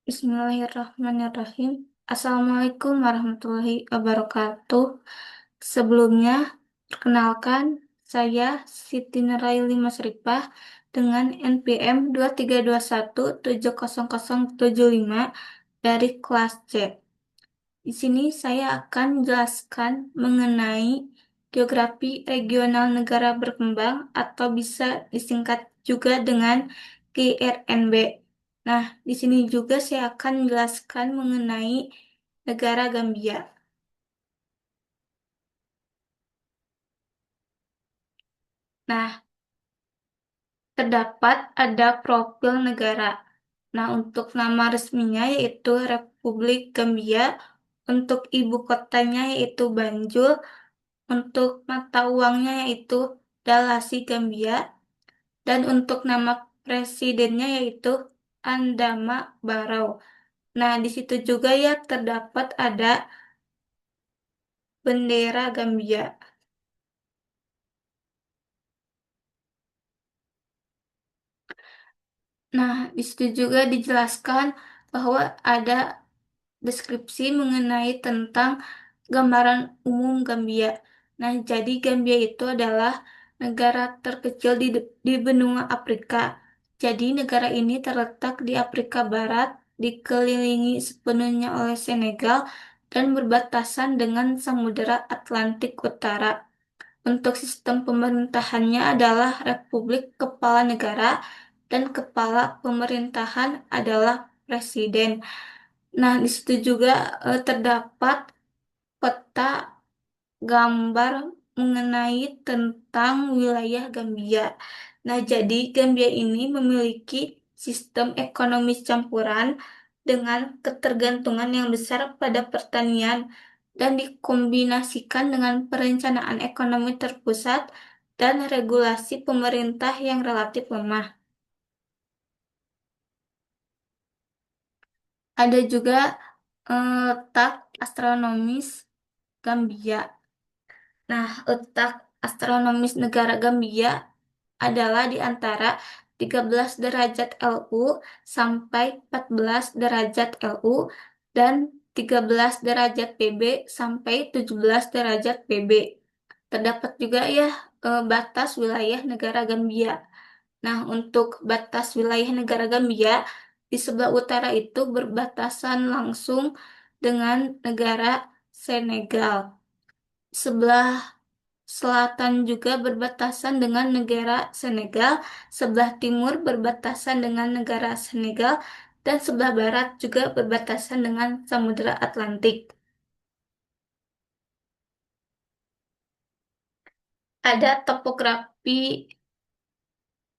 Bismillahirrahmanirrahim. Assalamualaikum warahmatullahi wabarakatuh. Sebelumnya, perkenalkan, saya Siti Nuraili Masrifah dengan NPM 2321700075 dari kelas C. Di sini saya akan menjelaskan mengenai geografi regional negara berkembang atau bisa disingkat juga dengan GRNB. Nah, di sini juga saya akan menjelaskan mengenai negara Gambia. Nah, terdapat ada profil negara. Nah, untuk nama resminya yaitu Republik Gambia, untuk ibu kotanya yaitu Banjul, untuk mata uangnya yaitu Dalasi Gambia, dan untuk nama presidennya yaitu Adama Barrow. Nah, di situ juga ya terdapat ada bendera Gambia. Nah, di situ juga dijelaskan bahwa ada deskripsi mengenai tentang gambaran umum Gambia. Nah, jadi Gambia itu adalah negara terkecil di benua Afrika. Jadi negara ini terletak di Afrika Barat, dikelilingi sepenuhnya oleh Senegal dan berbatasan dengan Samudera Atlantik Utara. Untuk sistem pemerintahannya adalah Republik Kepala Negara dan Kepala Pemerintahan adalah Presiden. Nah, di situ juga terdapat peta gambar mengenai tentang wilayah Gambia. Nah, jadi Gambia ini memiliki sistem ekonomi campuran dengan ketergantungan yang besar pada pertanian dan dikombinasikan dengan perencanaan ekonomi terpusat dan regulasi pemerintah yang relatif lemah. Ada juga letak astronomis Gambia. Nah, letak astronomis negara Gambia adalah di antara 13 derajat LU sampai 14 derajat LU dan 13 derajat PB sampai 17 derajat PB. Terdapat juga ya batas wilayah negara Gambia. Nah, untuk batas wilayah negara Gambia di sebelah utara itu berbatasan langsung dengan negara Senegal. Sebelah selatan juga berbatasan dengan negara Senegal, sebelah timur berbatasan dengan negara Senegal, dan sebelah barat juga berbatasan dengan Samudra Atlantik. Ada topografi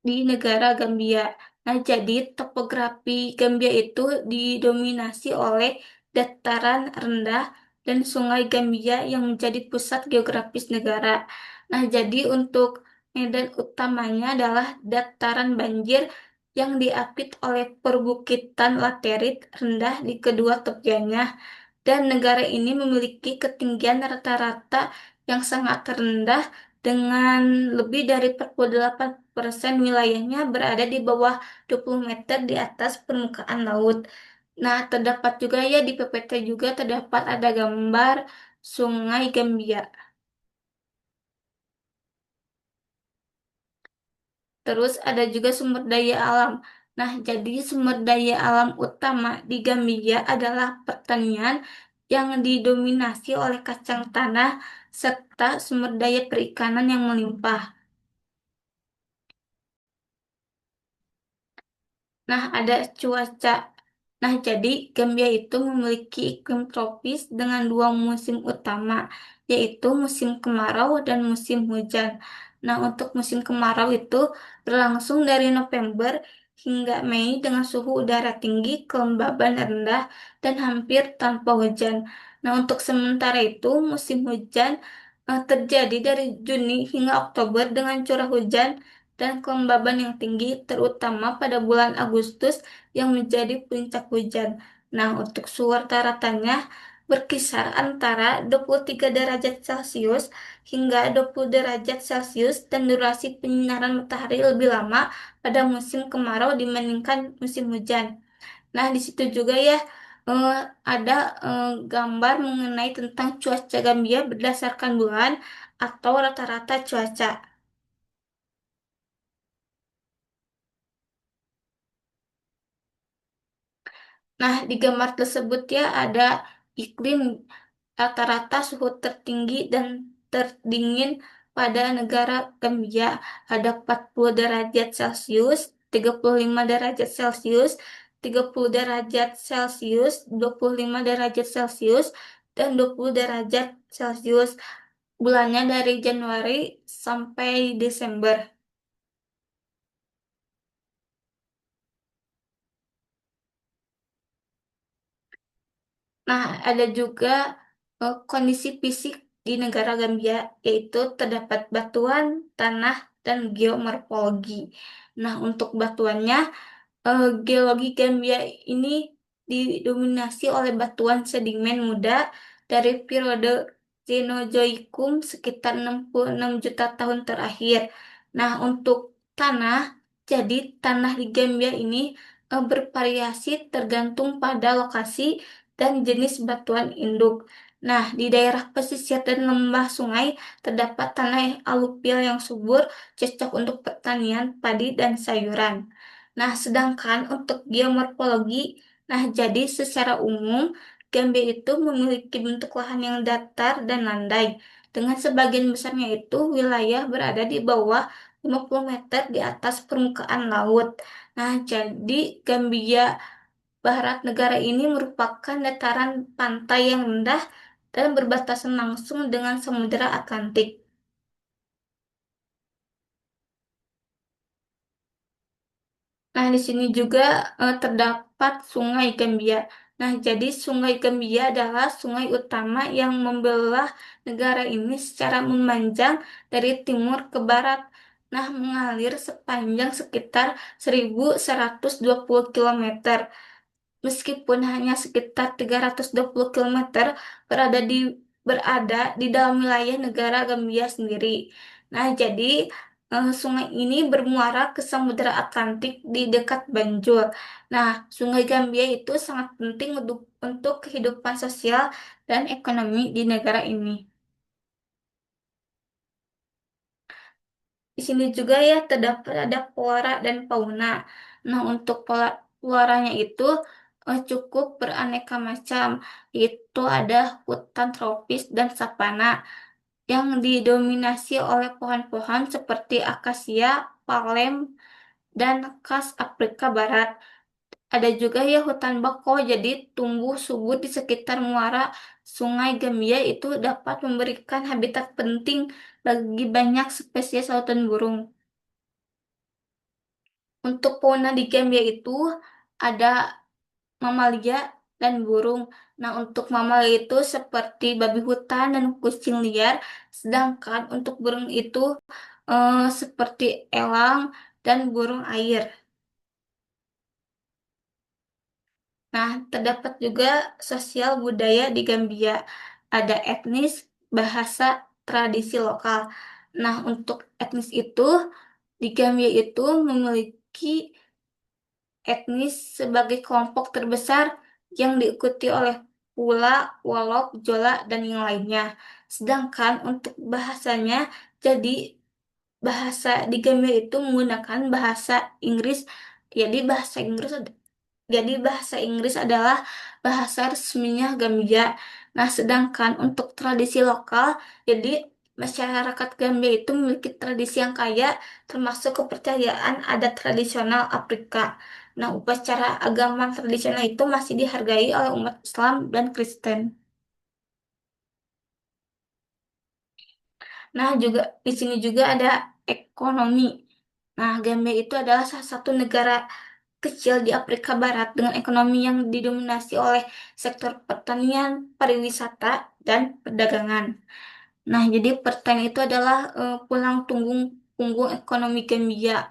di negara Gambia. Nah, jadi topografi Gambia itu didominasi oleh dataran rendah dan Sungai Gambia yang menjadi pusat geografis negara. Nah, jadi untuk medan utamanya adalah dataran banjir yang diapit oleh perbukitan laterit rendah di kedua tepiannya. Dan negara ini memiliki ketinggian rata-rata yang sangat rendah dengan lebih dari 48% wilayahnya berada di bawah 20 meter di atas permukaan laut. Nah, terdapat juga ya di PPT juga terdapat ada gambar Sungai Gambia. Terus ada juga sumber daya alam. Nah, jadi sumber daya alam utama di Gambia adalah pertanian yang didominasi oleh kacang tanah serta sumber daya perikanan yang melimpah. Nah, ada cuaca. Nah, jadi Gambia itu memiliki iklim tropis dengan dua musim utama, yaitu musim kemarau dan musim hujan. Nah, untuk musim kemarau itu berlangsung dari November hingga Mei dengan suhu udara tinggi, kelembaban rendah, dan hampir tanpa hujan. Nah, untuk sementara itu musim hujan terjadi dari Juni hingga Oktober dengan curah hujan dan kelembaban yang tinggi, terutama pada bulan Agustus yang menjadi puncak hujan. Nah, untuk suhu rata-ratanya berkisar antara 23 derajat Celcius hingga 20 derajat Celcius dan durasi penyinaran matahari lebih lama pada musim kemarau dibandingkan musim hujan. Nah, di situ juga ya eh, ada gambar mengenai tentang cuaca Gambia berdasarkan bulan atau rata-rata cuaca. Nah, di gambar tersebut ya ada iklim rata-rata suhu tertinggi dan terdingin pada negara Gambia ada 40 derajat Celcius, 35 derajat Celcius, 30 derajat Celcius, 25 derajat Celcius, dan 20 derajat Celcius. Bulannya dari Januari sampai Desember. Nah, ada juga kondisi fisik di negara Gambia, yaitu terdapat batuan, tanah, dan geomorfologi. Nah, untuk batuannya, geologi Gambia ini didominasi oleh batuan sedimen muda dari periode Cenozoikum sekitar 66 juta tahun terakhir. Nah, untuk tanah, jadi tanah di Gambia ini bervariasi tergantung pada lokasi dan jenis batuan induk. Nah, di daerah pesisir dan lembah sungai terdapat tanah aluvial yang subur, cocok untuk pertanian, padi, dan sayuran. Nah, sedangkan untuk geomorfologi, nah jadi secara umum Gambia itu memiliki bentuk lahan yang datar dan landai. Dengan sebagian besarnya itu wilayah berada di bawah 50 meter di atas permukaan laut. Nah, jadi Gambia Barat negara ini merupakan dataran pantai yang rendah dan berbatasan langsung dengan Samudra Atlantik. Nah, di sini juga terdapat Sungai Gambia. Nah, jadi Sungai Gambia adalah sungai utama yang membelah negara ini secara memanjang dari timur ke barat. Nah, mengalir sepanjang sekitar 1.120 kilometer. Meskipun hanya sekitar 320 kilometer berada di dalam wilayah negara Gambia sendiri. Nah, jadi sungai ini bermuara ke Samudra Atlantik di dekat Banjul. Nah, Sungai Gambia itu sangat penting untuk kehidupan sosial dan ekonomi di negara ini. Di sini juga ya terdapat ada flora dan fauna. Nah, untuk floranya itu cukup beraneka macam. Itu ada hutan tropis dan savana yang didominasi oleh pohon-pohon seperti akasia, palem, dan khas Afrika Barat. Ada juga ya hutan bako, jadi tumbuh subur di sekitar muara Sungai Gambia itu dapat memberikan habitat penting bagi banyak spesies laut dan burung. Untuk fauna di Gambia itu ada mamalia dan burung. Nah, untuk mamalia itu seperti babi hutan dan kucing liar, sedangkan untuk burung itu seperti elang dan burung air. Nah, terdapat juga sosial budaya di Gambia. Ada etnis, bahasa, tradisi lokal. Nah, untuk etnis itu di Gambia itu memiliki etnis sebagai kelompok terbesar yang diikuti oleh Pula, Wolok, Jola, dan yang lainnya. Sedangkan untuk bahasanya, jadi bahasa di Gambia itu menggunakan bahasa Inggris. Jadi bahasa Inggris adalah bahasa resminya Gambia. Nah, sedangkan untuk tradisi lokal, jadi masyarakat Gambia itu memiliki tradisi yang kaya, termasuk kepercayaan adat tradisional Afrika. Nah, upacara agama tradisional itu masih dihargai oleh umat Islam dan Kristen. Nah, juga di sini juga ada ekonomi. Nah, Gambia itu adalah salah satu negara kecil di Afrika Barat dengan ekonomi yang didominasi oleh sektor pertanian, pariwisata, dan perdagangan. Nah, jadi pertanian itu adalah tulang punggung ekonomi Gambia.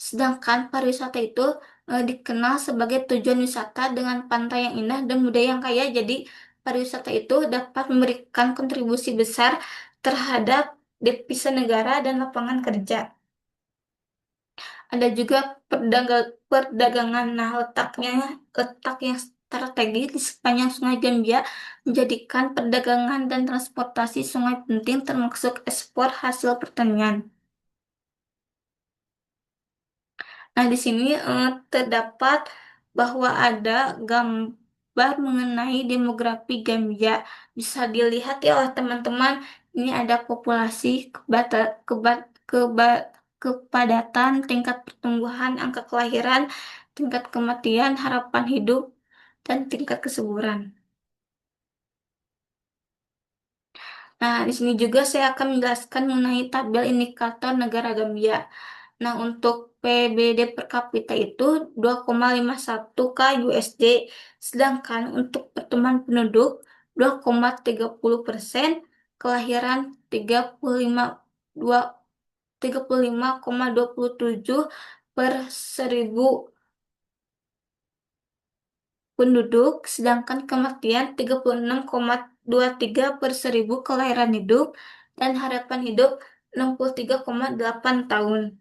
Sedangkan pariwisata itu dikenal sebagai tujuan wisata dengan pantai yang indah dan budaya yang kaya. Jadi, pariwisata itu dapat memberikan kontribusi besar terhadap devisa negara dan lapangan kerja. Ada juga perdagangan. Nah, letak yang strategis di sepanjang Sungai Gambia menjadikan perdagangan dan transportasi sungai penting termasuk ekspor hasil pertanian. Nah, di sini terdapat bahwa ada gambar mengenai demografi Gambia. Bisa dilihat ya oleh teman-teman, ini ada populasi, kepadatan, tingkat pertumbuhan, angka kelahiran, tingkat kematian, harapan hidup, dan tingkat kesuburan. Nah, di sini juga saya akan menjelaskan mengenai tabel indikator negara Gambia. Nah, untuk PBD per kapita itu 2,51 K USD, sedangkan untuk pertumbuhan penduduk 2,30%, kelahiran 35,27 per 1.000 penduduk, sedangkan kematian 36,23 per 1.000 kelahiran hidup, dan harapan hidup 63,8 tahun.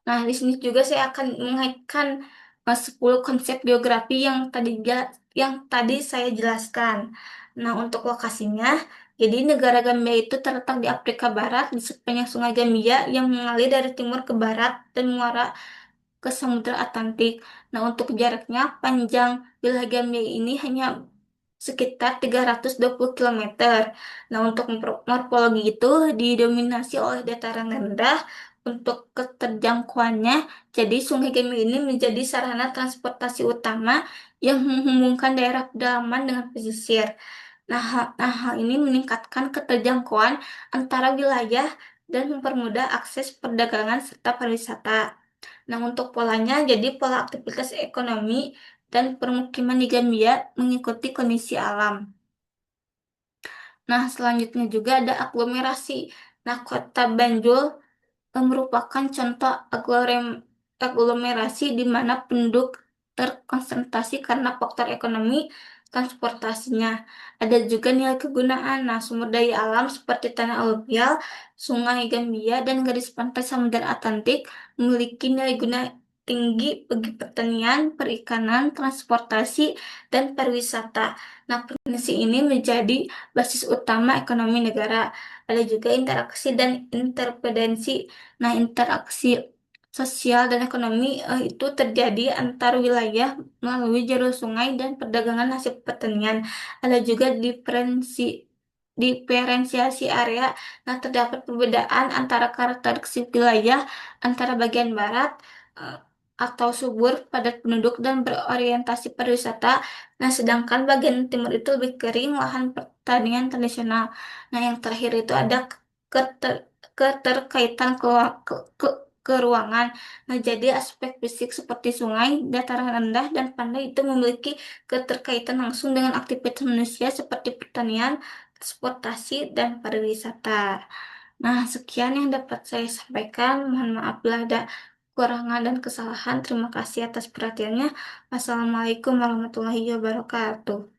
Nah, di sini juga saya akan mengaitkan 10 konsep geografi yang tadi saya jelaskan. Nah, untuk lokasinya, jadi negara Gambia itu terletak di Afrika Barat di sepanjang Sungai Gambia yang mengalir dari timur ke barat dan muara ke Samudra Atlantik. Nah, untuk jaraknya panjang wilayah Gambia ini hanya sekitar 320 kilometer. Nah, untuk morfologi itu didominasi oleh dataran rendah. Untuk keterjangkauannya, jadi Sungai Gambia ini menjadi sarana transportasi utama yang menghubungkan daerah pedalaman dengan pesisir. Hal ini meningkatkan keterjangkauan antara wilayah dan mempermudah akses perdagangan serta pariwisata. Nah, untuk polanya, jadi pola aktivitas ekonomi dan permukiman di Gambia mengikuti kondisi alam. Nah, selanjutnya juga ada aglomerasi. Nah, kota Banjul merupakan contoh aglomerasi di mana penduduk terkonsentrasi karena faktor ekonomi transportasinya. Ada juga nilai kegunaan. Nah, sumber daya alam seperti tanah aluvial, sungai Gambia, dan garis pantai Samudra Atlantik memiliki nilai guna tinggi bagi pertanian, perikanan, transportasi, dan pariwisata. Nah, potensi ini menjadi basis utama ekonomi negara. Ada juga interaksi dan interdependensi. Nah, interaksi sosial dan ekonomi itu terjadi antar wilayah melalui jalur sungai dan perdagangan hasil pertanian. Ada juga diferensiasi area. Nah, terdapat perbedaan antara karakteristik wilayah antara bagian barat eh, atau subur, padat penduduk dan berorientasi pariwisata. Nah, sedangkan bagian timur itu lebih kering, lahan pertanian tradisional. Nah, yang terakhir itu ada keter- keterkaitan keruangan. Nah, jadi aspek fisik seperti sungai, dataran rendah, dan pantai itu memiliki keterkaitan langsung dengan aktivitas manusia seperti pertanian, transportasi, dan pariwisata. Nah, sekian yang dapat saya sampaikan. Mohon maaf bila ada kekurangan dan kesalahan. Terima kasih atas perhatiannya. Wassalamualaikum warahmatullahi wabarakatuh.